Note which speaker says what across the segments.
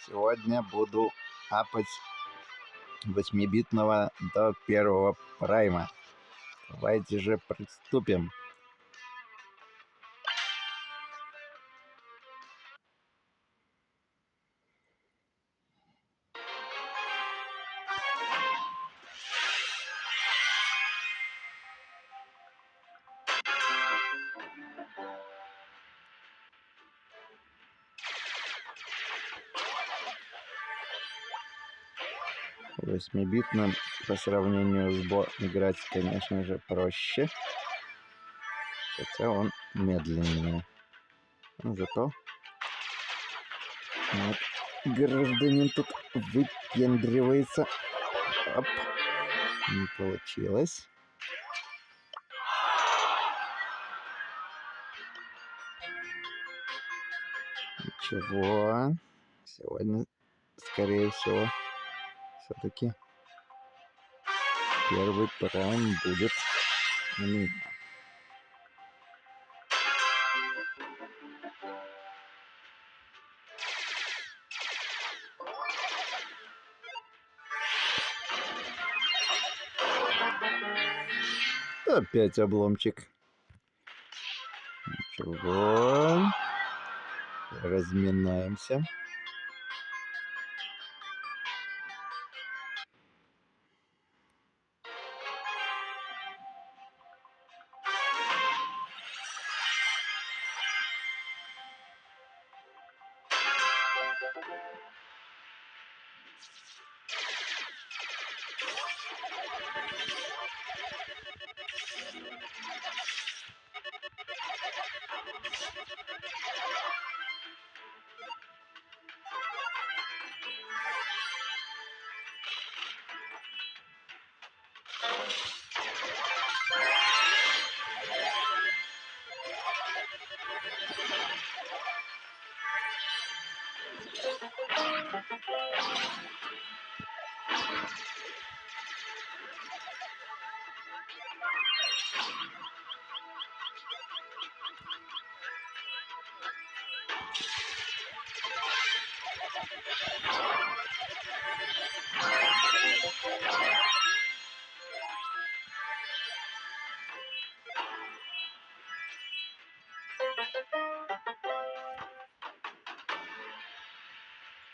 Speaker 1: Сегодня буду апать 8-битного до первого прайма. Давайте же приступим. Восьмибитным по сравнению с Бо играть, конечно же, проще. Хотя он медленнее. Но зато вот, гражданин тут выпендривается. Оп. Не получилось. Ничего. Сегодня, скорее всего, все-таки первый прайм будет у меня. Опять обломчик. Ничего. Разминаемся.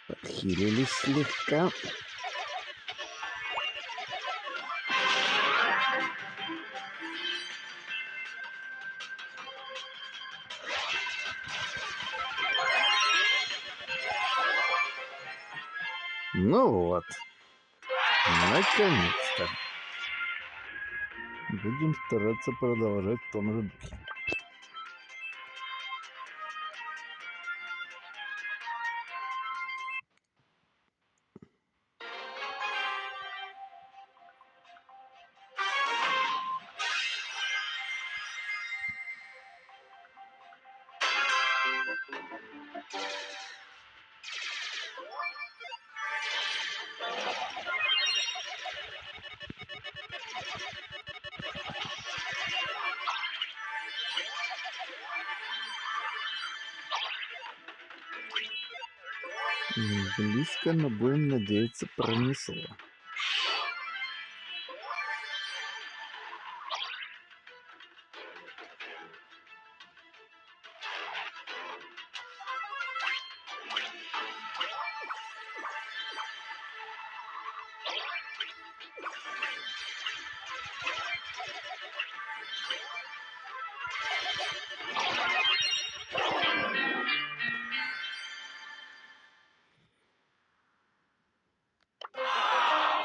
Speaker 1: Подхилились слегка. Ну вот. Наконец-то. Будем стараться продолжать в том же духе. Близко, но будем надеяться, пронесло.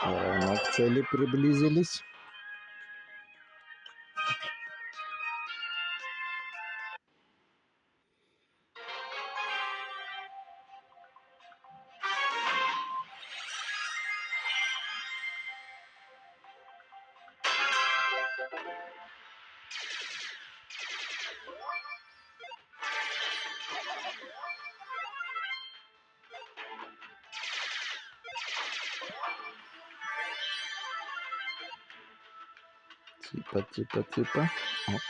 Speaker 1: Равно к цели приблизились. Типа. Оп.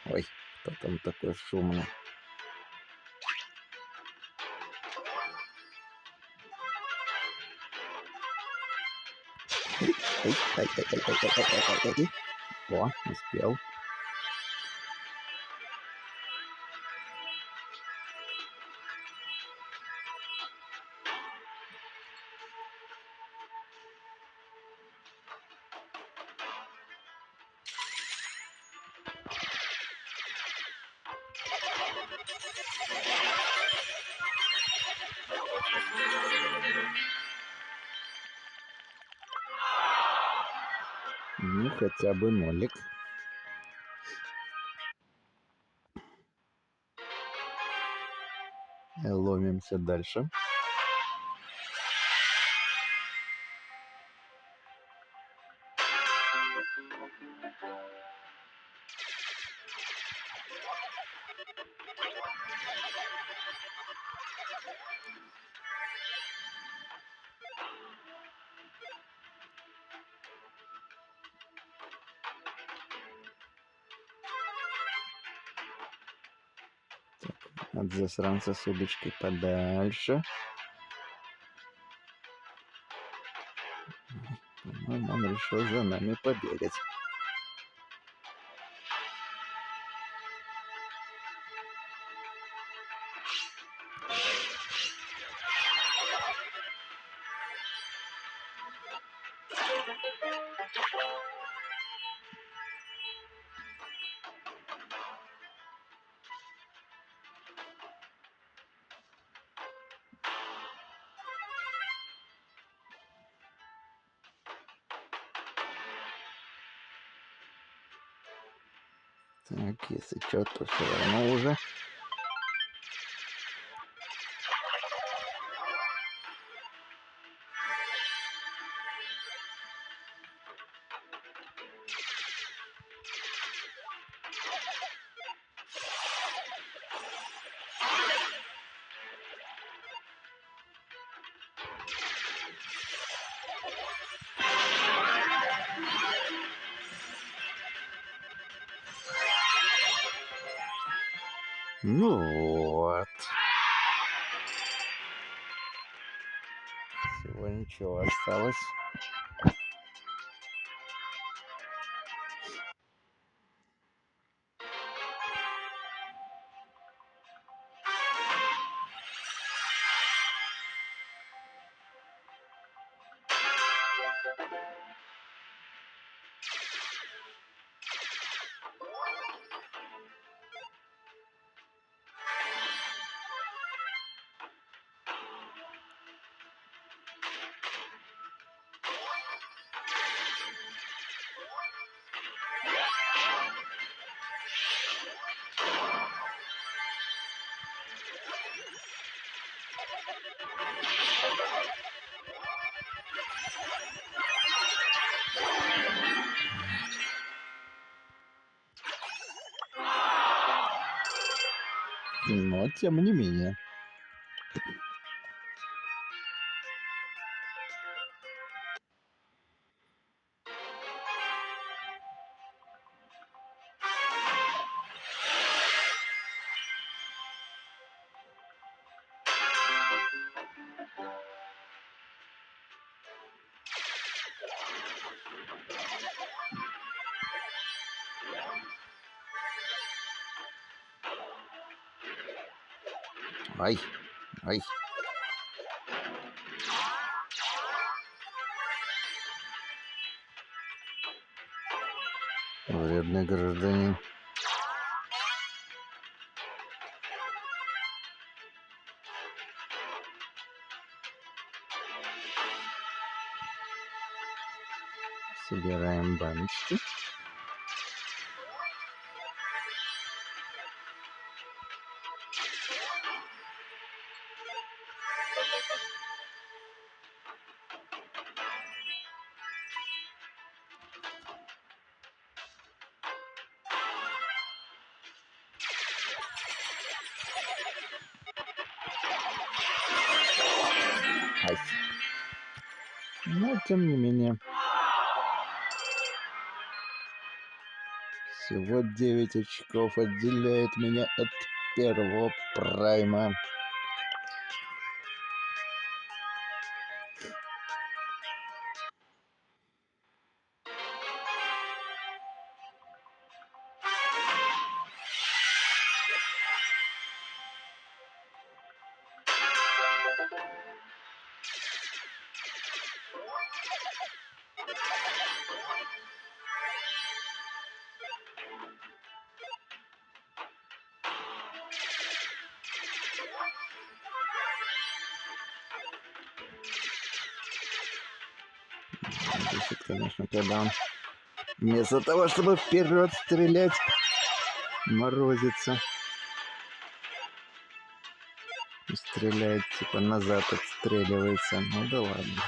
Speaker 1: Ой, кто там такой шумный? Ай, ай, ай, ай, ай, ай, ай, ай, ай, ай. О, успел. Ну, хотя бы нолик. Ломимся дальше. От засранца с удочкой подальше. По-моему, он решил за нами побегать. Так, если что, то все равно уже. Ну вот. Всего ничего осталось. Но тем не менее. Ай, ай. Вредный гражданин. Собираем баночки. Ай. Но тем не менее. Всего 9 очков отделяет меня от первого прайма. Бесит, конечно, когда он вместо того, чтобы вперед стрелять, морозится. И стреляет, типа назад отстреливается. Ну да ладно.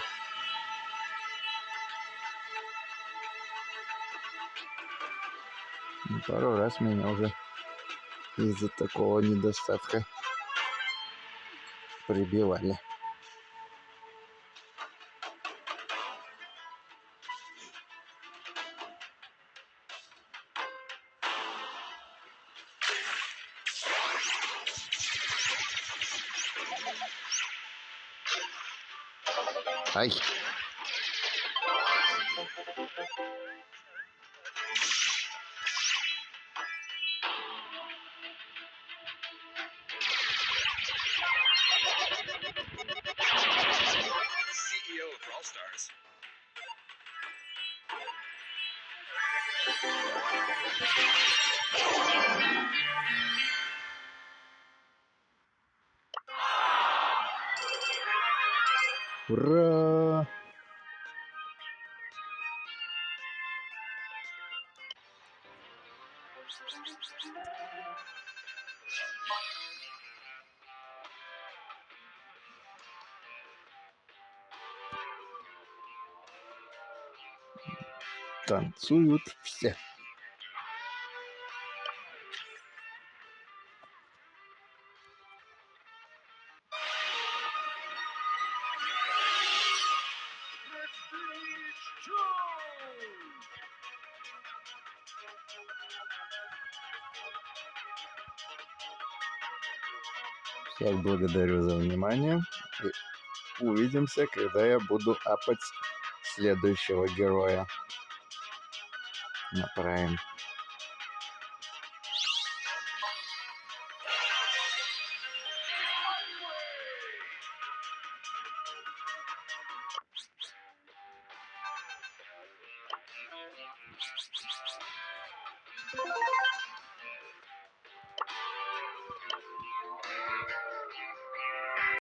Speaker 1: Ну, пару раз меня уже из-за такого недостатка прибивали. Ай!
Speaker 2: CEO of Brawl Stars.
Speaker 1: Ура! Танцуют все. Всех благодарю за внимание. И увидимся, когда я буду апать следующего героя на Prime.